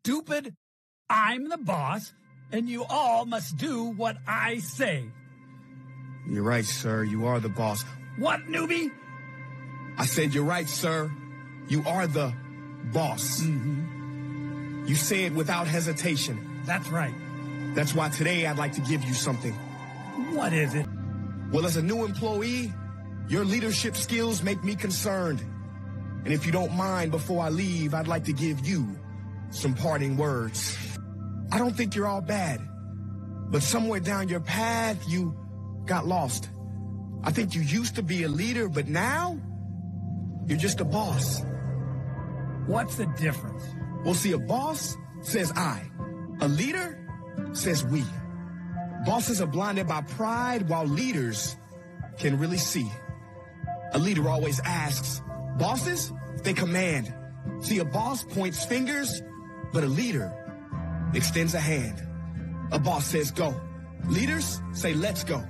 stupid. I'm the boss, and you all must do what I say. You're right, sir. You are the boss. What, newbie? I said you're right, sir. You are the boss. Mm-hmm. You say it without hesitation. That's right. That's why today I'd like to give you something. What is it? Well, as a new employee, your leadership skills make me concerned. And if you don't mind, before I leave, I'd like to give you some parting words. I don't think you're all bad, but somewhere down your path, you got lost. I think you used to be a leader, but now you're just a boss. What's the difference? Well, see, a boss says I. A leader says we. Bosses are blinded by pride, while leaders can really see. A leader always asks. Bosses, they command. See, a boss points fingers, but a leader extends a hand. A boss says go. Leaders say let's go.